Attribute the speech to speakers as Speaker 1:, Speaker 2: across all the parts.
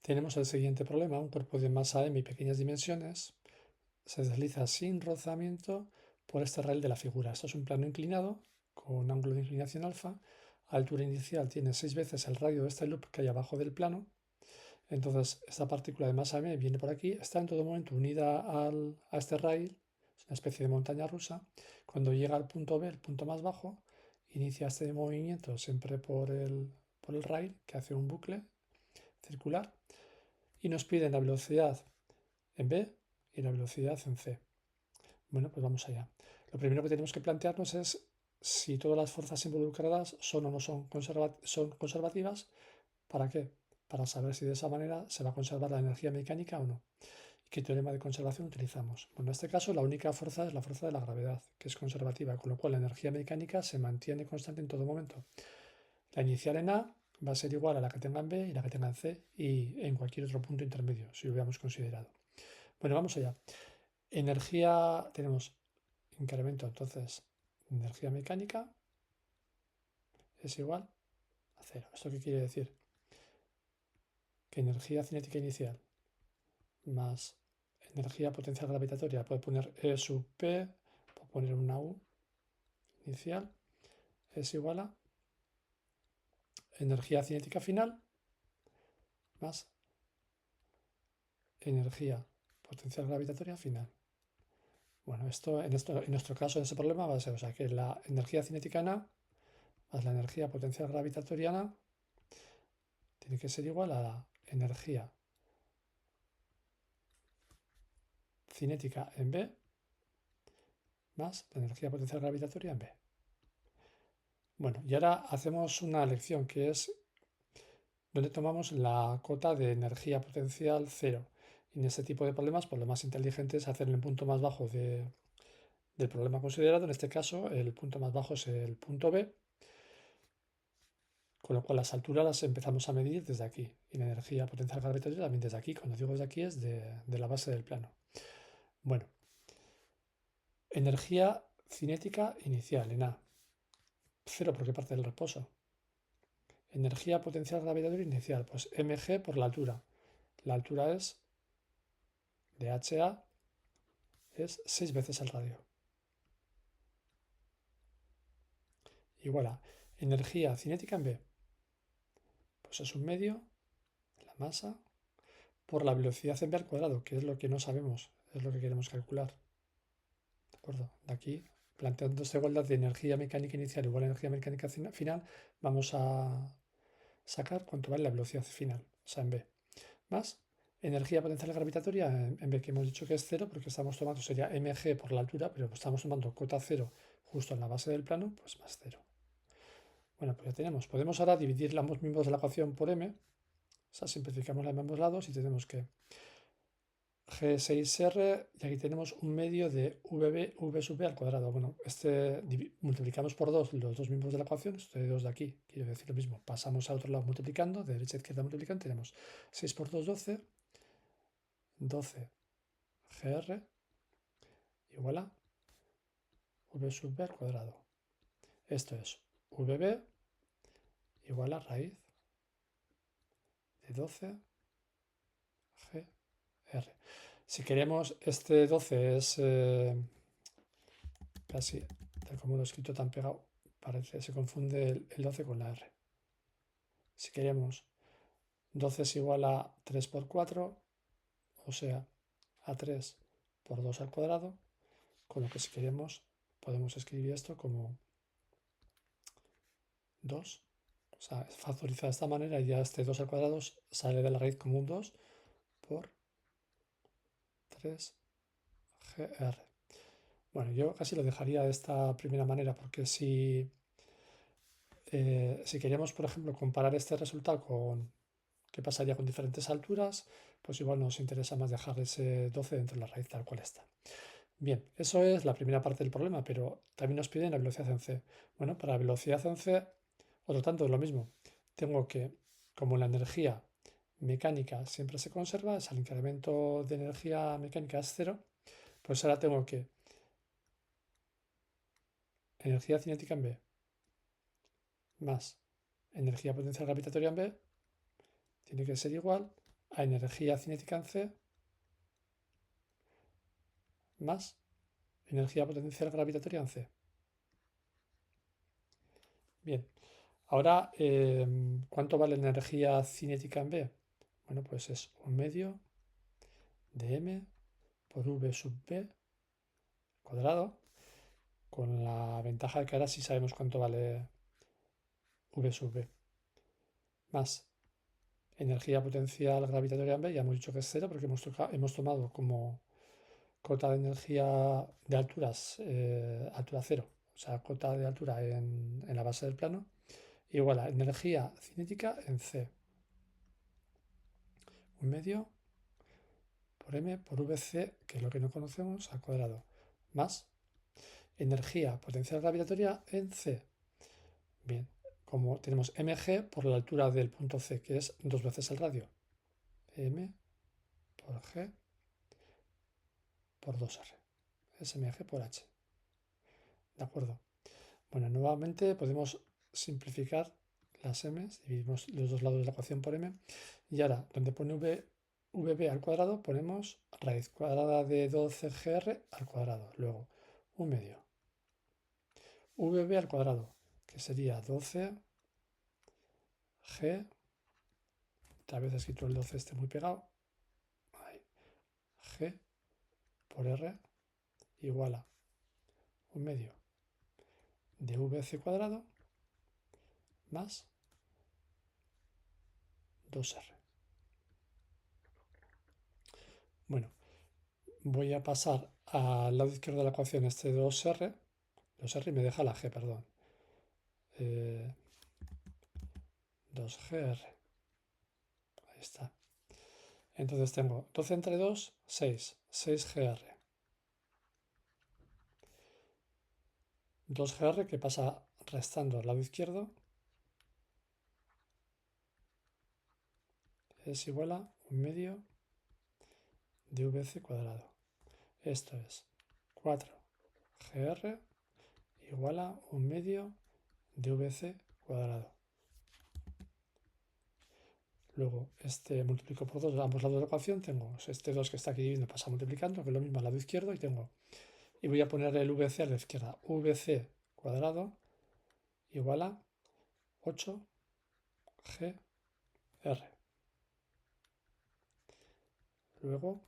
Speaker 1: Tenemos el siguiente problema: un cuerpo de masa m y pequeñas dimensiones se desliza sin rozamiento por este rail de la figura. Esto es un plano inclinado con ángulo de inclinación alfa. Altura inicial tiene 6 veces el radio de este loop que hay abajo del plano. Entonces esta partícula de masa m viene por aquí, está en todo momento unida a este rail, es una especie de montaña rusa. Cuando llega al punto B, el punto más bajo, inicia este movimiento siempre por el rail, que hace un bucle circular, y nos piden la velocidad en B y la velocidad en C. Bueno, pues vamos allá. Lo primero que tenemos que plantearnos es si todas las fuerzas involucradas son o no son conservativas. ¿Para qué? Para saber si de esa manera se va a conservar la energía mecánica o no. ¿Y qué teorema de conservación utilizamos? Bueno, en este caso la única fuerza es la fuerza de la gravedad, que es conservativa, con lo cual la energía mecánica se mantiene constante en todo momento. La inicial en A va a ser igual a la que tenga en B y la que tenga en C y en cualquier otro punto intermedio, si lo hubiéramos considerado. Bueno, vamos allá. Energía, tenemos incremento, entonces energía mecánica es igual a cero. ¿Esto qué quiere decir? Que energía cinética inicial más energía potencial gravitatoria, puedo poner E sub P, puedo poner una U inicial, es igual a energía cinética final más energía potencial gravitatoria final. Bueno, en nuestro caso, en ese problema va a ser, o sea, que la energía cinética en A más la energía potencial gravitatoria en A tiene que ser igual a la energía cinética en B más la energía potencial gravitatoria en B. Bueno, y ahora hacemos una lección que es donde tomamos la cota de energía potencial cero. Y en este tipo de problemas, pues lo más inteligente es hacer el punto más bajo del problema considerado. En este caso, el punto más bajo es el punto B, con lo cual las alturas las empezamos a medir desde aquí. Y la energía potencial gravitatoria también desde aquí. Cuando digo desde aquí es de la base del plano. Bueno, energía cinética inicial en A. Cero porque parte del reposo. Energía potencial gravitatoria inicial, pues mg por la altura. La altura es de HA, es 6 veces el radio. Igual a energía cinética en B. Pues es un medio de la masa por la velocidad en B al cuadrado, que es lo que no sabemos, es lo que queremos calcular. ¿De acuerdo? De aquí, planteando esta igualdad de energía mecánica inicial igual a energía mecánica final, vamos a sacar cuánto vale la velocidad final, o sea, en B. Más energía potencial gravitatoria en B, que hemos dicho que es cero, porque estamos tomando, sería mg por la altura, pero estamos tomando cota cero justo en la base del plano, pues más cero. Bueno, pues ya tenemos. Podemos ahora dividir ambos miembros de la ecuación por m. O sea, simplificamos en ambos lados y tenemos que G6R, y aquí tenemos un medio de V sub B al cuadrado. Bueno, multiplicamos por 2 los dos miembros de la ecuación, estos dos de aquí, quiero decir lo mismo. Pasamos al otro lado multiplicando, de derecha a izquierda multiplicando, tenemos 6 por 2, 12, 12 GR igual a V sub B al cuadrado. Esto es VB igual a raíz de 12 GR. Si queremos, este 12 es casi, tal como lo he escrito tan pegado, parece, se confunde el 12 con la R. Si queremos, 12 es igual a 3 por 4, o sea, a 3 por 2 al cuadrado, con lo que si queremos podemos escribir esto como 2. O sea, factorizar de esta manera y ya este 2 al cuadrado sale de la raíz como un 2 por 3GR. Bueno, yo casi lo dejaría de esta primera manera, porque si queríamos, por ejemplo, comparar este resultado con qué pasaría con diferentes alturas, pues igual nos interesa más dejar ese 12 dentro de la raíz tal cual está. Bien, eso es la primera parte del problema, pero también nos piden la velocidad en C. Bueno, para la velocidad en C, otro tanto es lo mismo. Tengo que, como la energía mecánica siempre se conserva, es el incremento de energía mecánica es cero, pues ahora tengo que energía cinética en B más energía potencial gravitatoria en B tiene que ser igual a energía cinética en C más energía potencial gravitatoria en C. Bien, ahora, ¿cuánto vale la energía cinética en B? Bueno, pues es 1/2 de m por v sub b cuadrado, con la ventaja de que ahora sí sabemos cuánto vale v sub b, más energía potencial gravitatoria en B, ya hemos dicho que es 0 porque hemos tomado como cota de energía de alturas, altura 0, o sea, cota de altura en la base del plano, igual a energía cinética en C, 1/2 por m por vc, que es lo que no conocemos, al cuadrado, más energía potencial gravitatoria en C. Bien, como tenemos mg por la altura del punto C, que es 2 veces el radio, m por g por 2r, es mg por h. ¿De acuerdo? Bueno, nuevamente podemos simplificar las m's, dividimos los dos lados de la ecuación por m, y ahora, donde pone vb al cuadrado, ponemos raíz cuadrada de 12gr al cuadrado, luego 1/2 vb al cuadrado, que sería 12g, otra vez he escrito el 12 este muy pegado, ahí, g por r igual a 1/2 de vc cuadrado más 2r. Bueno, voy a pasar al lado izquierdo de la ecuación este 2r y me deja la g, perdón. 2gr. Ahí está. Entonces tengo 12 entre 2, 6. 6gr. 2gr que pasa restando al lado izquierdo es igual a 1/2 de vc cuadrado. Esto es 4gr igual a 1/2 de vc cuadrado. Luego este multiplico por 2 a ambos lados de la ecuación, tengo este 2 que está aquí dividiendo, pasa multiplicando, que es lo mismo al lado izquierdo, y voy a poner el vc a la izquierda, vc cuadrado igual a 8gr. Luego,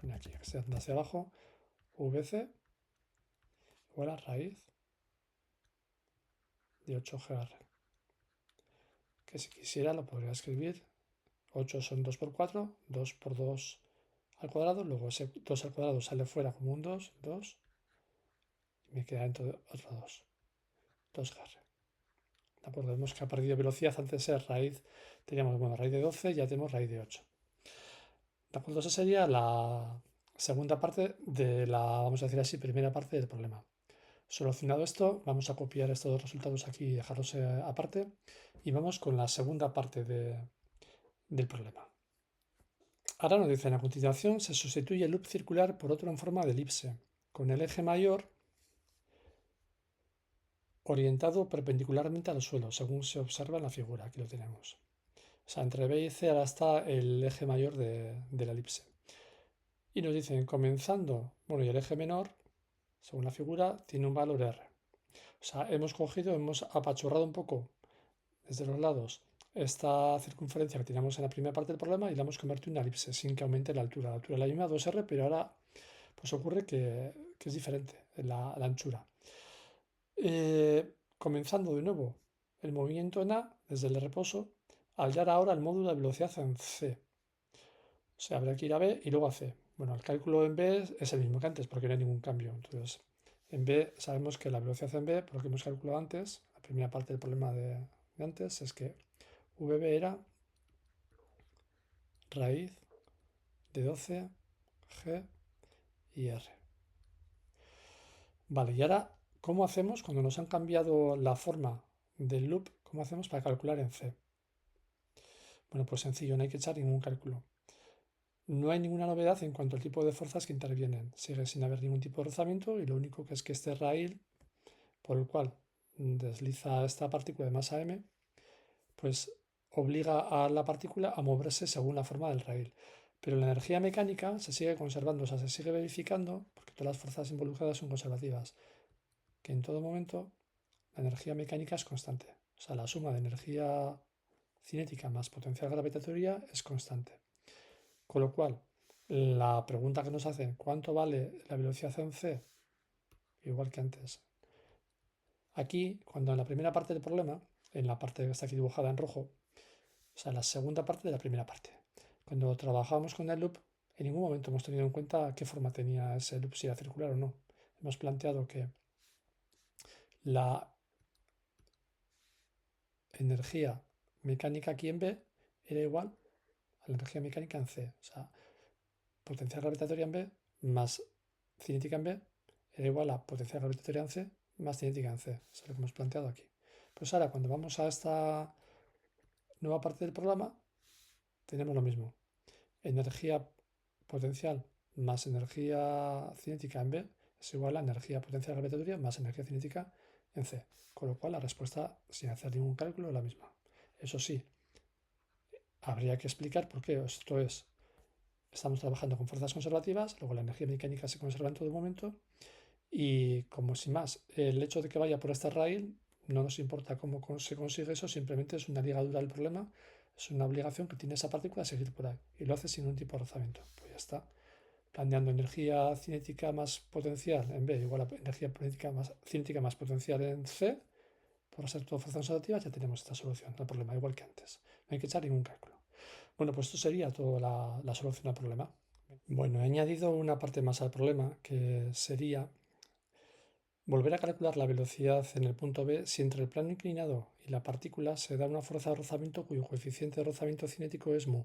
Speaker 1: pone aquí, que se anda hacia abajo, vc igual a raíz de 8gr. Que si quisiera lo podría escribir, 8 son 2 por 4, 2 por 2 al cuadrado, luego ese 2 al cuadrado sale fuera como un 2, 2, y me queda dentro otro 2, 2gr. ¿De acuerdo? Vemos que ha perdido velocidad, antes de raíz, teníamos, bueno, raíz de 12, ya tenemos raíz de 8. ¿De acuerdo? Esa sería la segunda parte de la, vamos a decir así, primera parte del problema. Solucionado esto, vamos a copiar estos dos resultados aquí y dejarlos aparte, y vamos con la segunda parte del problema. Ahora nos dicen, a continuación se sustituye el loop circular por otro en forma de elipse, con el eje mayor orientado perpendicularmente al suelo, según se observa en la figura. Aquí lo tenemos. O sea, entre B y C ahora está el eje mayor de la elipse. Y nos dicen, comenzando, bueno, y el eje menor, según la figura, tiene un valor R. O sea, hemos apachurrado un poco desde los lados esta circunferencia que teníamos en la primera parte del problema y la hemos convertido en una elipse sin que aumente la altura. La altura es la misma, 2R, pero ahora pues ocurre que es diferente la anchura. Comenzando de nuevo el movimiento en A desde el reposo, hallar ahora el módulo de velocidad en C. O sea, habrá que ir a B y luego a C. Bueno, el cálculo en B es el mismo que antes porque no hay ningún cambio. Entonces, en B sabemos que la velocidad en B, por lo que hemos calculado antes, la primera parte del problema de antes, es que VB era raíz de 12 G y R. Vale, y ahora, ¿cómo hacemos cuando nos han cambiado la forma del loop? ¿Cómo hacemos para calcular en C? Bueno, pues sencillo, no hay que echar ningún cálculo. No hay ninguna novedad en cuanto al tipo de fuerzas que intervienen. Sigue sin haber ningún tipo de rozamiento y lo único que es que este raíl por el cual desliza esta partícula de masa m, pues obliga a la partícula a moverse según la forma del raíl. Pero la energía mecánica se sigue conservando, o sea, se sigue verificando, porque todas las fuerzas involucradas son conservativas, que en todo momento la energía mecánica es constante. O sea, la suma de energía cinética más potencial gravitatoria es constante. Con lo cual, la pregunta que nos hacen, ¿cuánto vale la velocidad en c? Igual que antes. Aquí, cuando en la primera parte del problema, en la parte que está aquí dibujada en rojo, o sea, la segunda parte de la primera parte, cuando trabajamos con el loop, en ningún momento hemos tenido en cuenta qué forma tenía ese loop, si era circular o no. Hemos planteado que la energía mecánica aquí en B era igual a la energía mecánica en C. O sea, potencial gravitatoria en B más cinética en B era igual a potencial gravitatoria en C más cinética en C. Eso es lo que hemos planteado aquí. Pues ahora, cuando vamos a esta nueva parte del programa, tenemos lo mismo. Energía potencial más energía cinética en B es igual a energía potencial gravitatoria más energía cinética en C. Con lo cual, la respuesta, sin hacer ningún cálculo, es la misma. Eso sí, habría que explicar por qué esto es. Estamos trabajando con fuerzas conservativas, luego la energía mecánica se conserva en todo momento y, como sin más, el hecho de que vaya por esta raíl no nos importa cómo se consigue eso, simplemente es una ligadura del problema, es una obligación que tiene esa partícula a seguir por ahí y lo hace sin ningún tipo de rozamiento. Pues ya está. Planteando energía cinética más potencial en B igual a energía cinética más potencial en C, por ser todo fuerzas conservativas, ya tenemos esta solución al problema, igual que antes. No hay que echar ningún cálculo. Bueno, pues esto sería toda la solución al problema. Bueno, he añadido una parte más al problema, que sería volver a calcular la velocidad en el punto B si entre el plano inclinado y la partícula se da una fuerza de rozamiento cuyo coeficiente de rozamiento cinético es mu.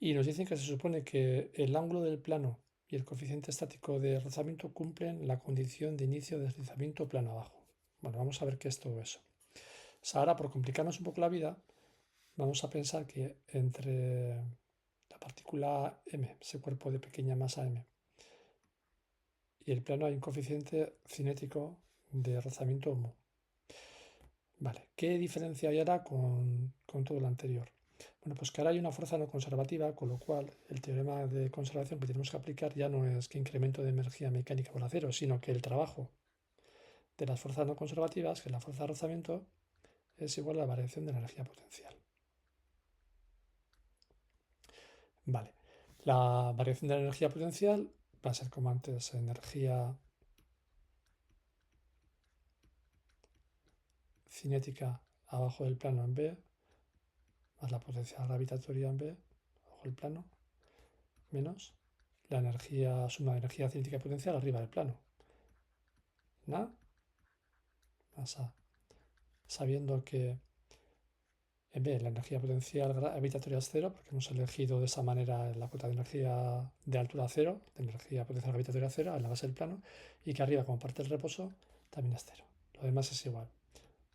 Speaker 1: Y nos dicen que se supone que el ángulo del plano y el coeficiente estático de rozamiento cumplen la condición de inicio de deslizamiento plano abajo. Bueno, vamos a ver qué es todo eso. O sea, ahora, por complicarnos un poco la vida, vamos a pensar que entre la partícula m, ese cuerpo de pequeña masa m, y el plano hay un coeficiente cinético de rozamiento mu. Vale, ¿qué diferencia hay ahora con todo lo anterior? Bueno, pues que ahora hay una fuerza no conservativa, con lo cual el teorema de conservación que tenemos que aplicar ya no es que incremento de energía mecánica por acero, sino que el trabajo de las fuerzas no conservativas, que es la fuerza de rozamiento, es igual a la variación de la energía potencial. Vale, la variación de la energía potencial va a ser como antes, energía cinética abajo del plano en B, más la potencia gravitatoria en B, abajo del plano, menos la energía, suma de energía cinética potencial arriba del plano. ¿No? Más A. Sabiendo que en B la energía potencial gravitatoria es cero, porque hemos elegido de esa manera la cota de energía de altura cero, de energía potencial gravitatoria cero, en la base del plano, y que arriba, como parte del reposo, también es cero. Lo demás es igual.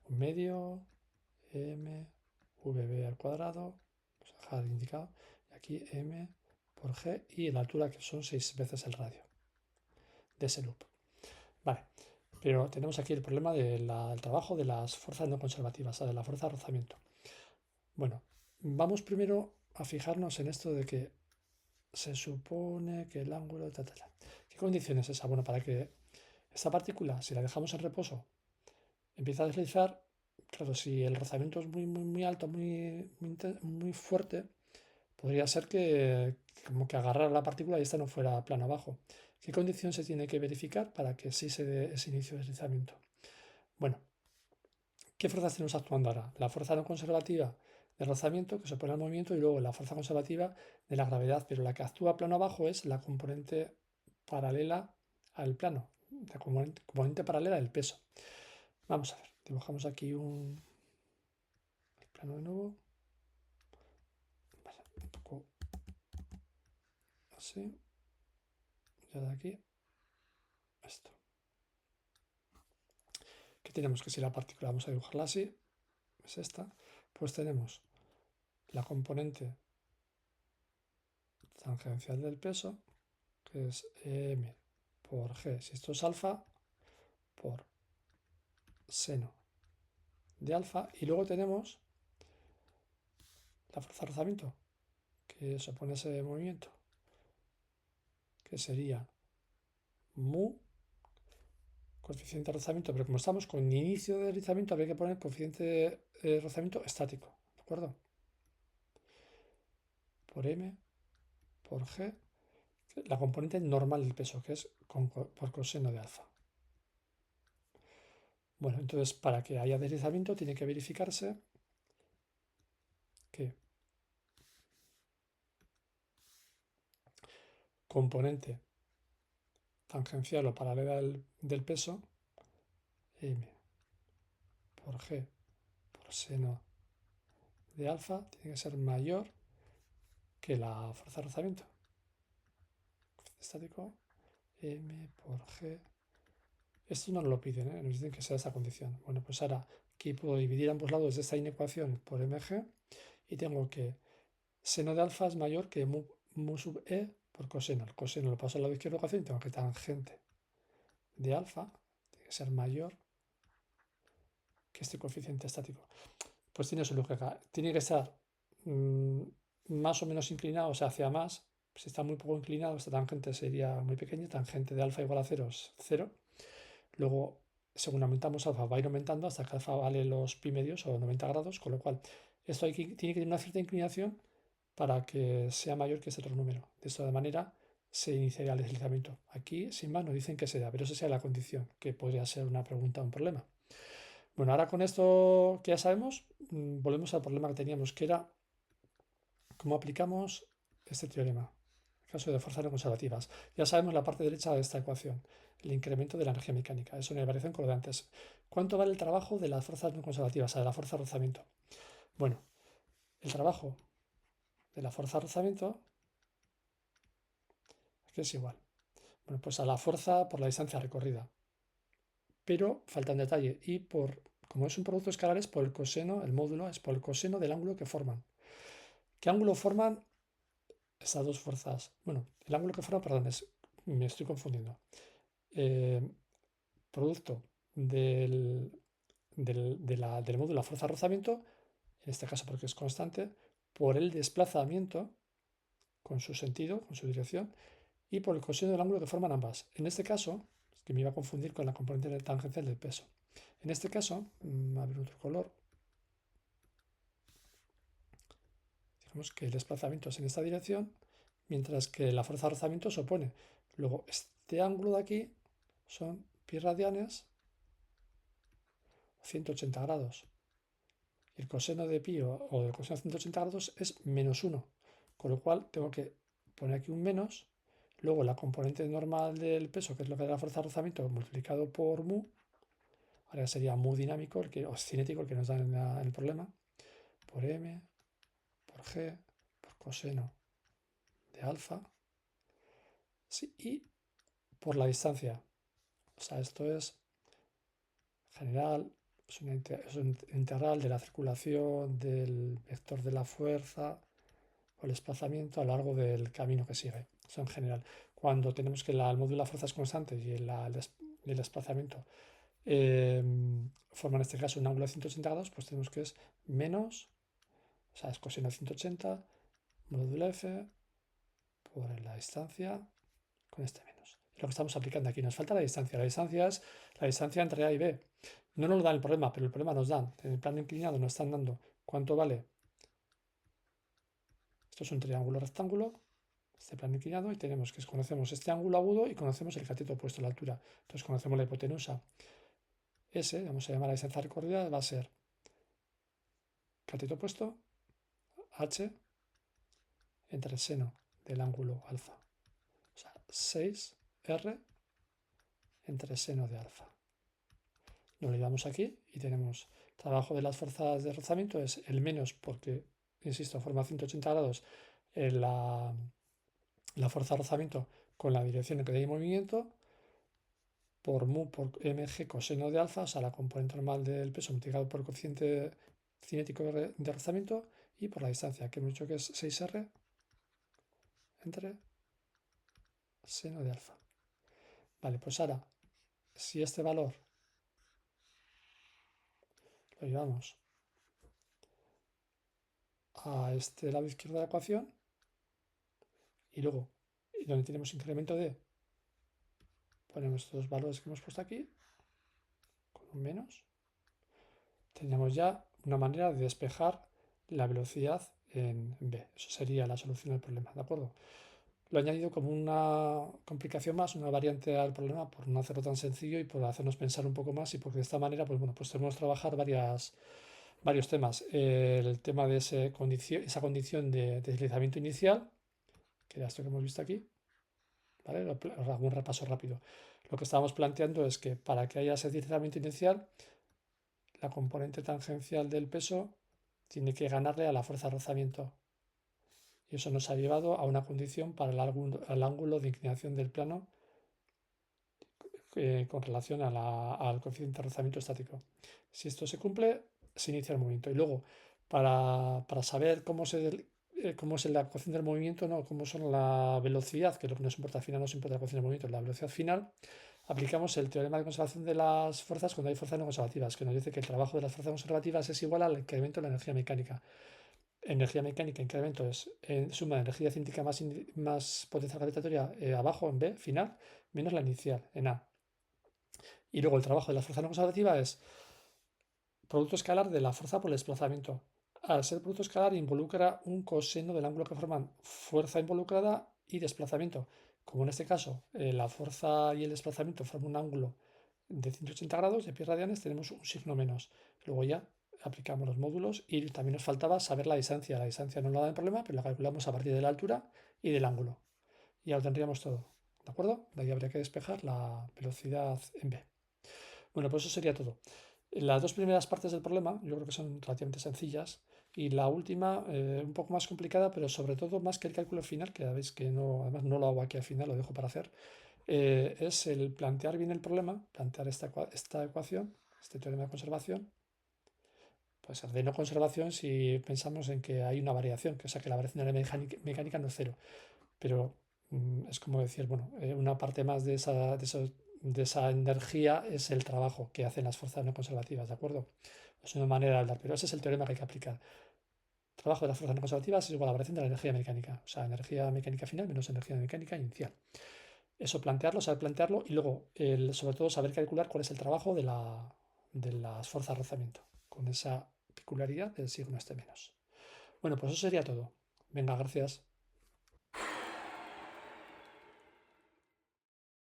Speaker 1: Un medio m vb al cuadrado, vamos a dejar indicado, y aquí m por g y la altura, que son 6 veces el radio de ese loop. Vale, pero tenemos aquí el problema del trabajo de las fuerzas no conservativas, de la fuerza de rozamiento. Bueno, vamos primero a fijarnos en esto de que se supone que el ángulo... ¿Qué condición es esa? Bueno, para que esta partícula, si la dejamos en reposo, empieza a deslizar. Claro, si el rozamiento es muy alto, muy fuerte, podría ser que como que agarrara la partícula y esta no fuera plano abajo. ¿Qué condición se tiene que verificar para que sí se dé ese inicio de deslizamiento? Bueno, ¿qué fuerzas tenemos actuando ahora? La fuerza no conservativa de rozamiento, que se opone al movimiento, y luego la fuerza conservativa de la gravedad, pero la que actúa plano abajo es la componente paralela al plano, la componente paralela del peso. Vamos a ver, dibujamos aquí el plano de nuevo. Vale, un poco así. Ya de aquí, esto. ¿Qué tenemos? Que si la partícula, vamos a dibujarla así, es esta, pues tenemos la componente tangencial del peso, que es m por g, si esto es alfa, por seno de alfa, y luego tenemos la fuerza de rozamiento que se opone a ese movimiento, que sería mu, coeficiente de rozamiento, pero como estamos con inicio de deslizamiento, habría que poner coeficiente de rozamiento estático, ¿de acuerdo? Por m por g, la componente normal del peso, que es por coseno de alfa. Bueno, entonces para que haya deslizamiento tiene que verificarse que componente tangencial o paralela del peso, m por g por seno de alfa, tiene que ser mayor que la fuerza de rozamiento. Estático, m por g. Esto no nos lo piden, nos dicen que sea esa condición. Bueno, pues ahora aquí puedo dividir ambos lados de esta inecuación por mg y tengo que seno de alfa es mayor que mu sub e por coseno. El coseno lo paso al lado izquierdo ecuación y tengo que tangente de alfa tiene que ser mayor que este coeficiente estático. Pues tiene su lógica. Tiene que estar más o menos inclinado, o sea, hacia más. Si está muy poco inclinado, esta tangente sería muy pequeña. Tangente de alfa igual a 0 es 0. Luego, según aumentamos alfa, va a ir aumentando hasta que alfa vale los pi medios o 90 grados, con lo cual esto tiene que tener una cierta inclinación para que sea mayor que ese otro número. De esta manera se iniciaría el deslizamiento. Aquí, sin más, nos dicen que se da, pero esa sea la condición, que podría ser una pregunta o un problema. Bueno, ahora con esto que ya sabemos, volvemos al problema que teníamos, que era cómo aplicamos este teorema. En caso de fuerzas no conservativas. Ya sabemos la parte derecha de esta ecuación, el incremento de la energía mecánica. Eso me parece con lo de antes. ¿Cuánto vale el trabajo de las fuerzas no conservativas, o sea, de la fuerza de rozamiento? Bueno, el trabajo de la fuerza de rozamiento aquí es igual. Bueno, pues a la fuerza por la distancia recorrida. Pero falta un detalle. Y como es un producto escalar, es por el coseno, el módulo es por el coseno del ángulo que forman. ¿Qué ángulo forman estas dos fuerzas? Bueno, el ángulo que forman, perdón, me estoy confundiendo. Producto del módulo de la fuerza de rozamiento, en este caso porque es constante, por el desplazamiento con su sentido, con su dirección, y por el coseno del ángulo que forman ambas. En este caso, que me iba a confundir con la componente tangencial del peso. En este caso, a ver otro color, digamos que el desplazamiento es en esta dirección, mientras que la fuerza de rozamiento se opone. Luego, este ángulo de aquí son pi radianes, 180 grados. Y el coseno de pi o del coseno de 180 grados es menos 1, con lo cual tengo que poner aquí un menos. Luego la componente normal del peso, que es lo que da la fuerza de rozamiento, multiplicado por mu, ahora sería mu dinámico, o cinético, el que nos da en el problema, por m, por g, por coseno de alfa, sí, y por la distancia. O sea, esto es general, es un integral de la circulación del vector de la fuerza o el desplazamiento a lo largo del camino que sigue. Eso en general. Cuando tenemos que el módulo de la fuerza es constante y el desplazamiento forma en este caso un ángulo de 180 grados, pues tenemos que es menos, o sea, es coseno de 180 módulo f por la distancia con este menos. Es lo que estamos aplicando aquí. Nos falta la distancia. La distancia es la distancia entre A y B. No nos dan el problema, pero el problema nos dan. En el plano inclinado nos están dando cuánto vale. Esto es un triángulo rectángulo, este plano inclinado, y conocemos este ángulo agudo y conocemos el cateto opuesto, la altura. Entonces conocemos la hipotenusa. S, vamos a llamar la distancia recorrida, va a ser cateto opuesto, h, entre el seno del ángulo alfa. O sea, 6r entre el seno de alfa. Lo llevamos aquí y tenemos trabajo de las fuerzas de rozamiento es el menos porque, insisto, forma 180 grados en la fuerza de rozamiento con la dirección en que hay movimiento por mu por mg coseno de alfa, o sea, la componente normal del peso multiplicado por el coeficiente cinético de rozamiento y por la distancia, que hemos dicho que es 6r entre seno de alfa. Vale, pues ahora, si este valor lo llevamos a este lado izquierdo de la ecuación y luego, donde tenemos incremento de, ponemos estos valores que hemos puesto aquí, con un menos, tenemos ya una manera de despejar la velocidad en B. Eso sería la solución del problema, ¿de acuerdo? Lo he añadido como una complicación más, una variante al problema, por no hacerlo tan sencillo y por hacernos pensar un poco más y porque de esta manera, pues bueno, pues tenemos que trabajar varios temas. El tema de esa condición de deslizamiento inicial, que era esto que hemos visto aquí, ¿vale? Os hago un repaso rápido. Lo que estábamos planteando es que para que haya ese deslizamiento inicial, la componente tangencial del peso tiene que ganarle a la fuerza de rozamiento. Y eso nos ha llevado a una condición para el ángulo de inclinación del plano con relación al coeficiente de rozamiento estático. Si esto se cumple, se inicia el movimiento. Y luego, para saber cómo es la ecuación del movimiento, ¿no? Cómo son la velocidad, que es lo que nos importa al final, no nos importa la ecuación del movimiento, la velocidad final, aplicamos el teorema de conservación de las fuerzas cuando hay fuerzas no conservativas, que nos dice que el trabajo de las fuerzas conservativas es igual al incremento de la energía mecánica. Energía mecánica, incremento es suma de energía cinética más potencia gravitatoria abajo en B, final, menos la inicial en A. Y luego el trabajo de la fuerza no conservativa es producto escalar de la fuerza por el desplazamiento. Al ser producto escalar involucra un coseno del ángulo que forman fuerza involucrada y desplazamiento. Como en este caso la fuerza y el desplazamiento forman un ángulo de 180 grados de pi radianes, tenemos un signo menos. Luego ya aplicamos los módulos y también nos faltaba saber la distancia. La distancia no nos da el problema, pero la calculamos a partir de la altura y del ángulo. Y ya lo tendríamos todo. ¿De acuerdo? De ahí habría que despejar la velocidad en B. Bueno, pues eso sería todo. Las dos primeras partes del problema yo creo que son relativamente sencillas y la última un poco más complicada, pero sobre todo más que el cálculo final, que ya veis que no, además no lo hago aquí al final, lo dejo para hacer, es el plantear bien el problema, plantear esta ecuación, este teorema de conservación, puede ser de no conservación si pensamos en que hay una variación, que o sea que la variación de la mecánica no es cero, pero es como decir, bueno, una parte más de esa energía es el trabajo que hacen las fuerzas no conservativas, ¿de acuerdo? Es una manera de hablar, pero ese es el teorema que hay que aplicar. Trabajo de las fuerzas no conservativas es igual a la variación de la energía mecánica, o sea, energía mecánica final menos energía mecánica inicial. Eso, plantearlo, saber plantearlo y luego, sobre todo, saber calcular cuál es el trabajo de las fuerzas de rozamiento, con esa peculiaridad del signo este menos. Bueno, pues eso sería todo. Venga, gracias.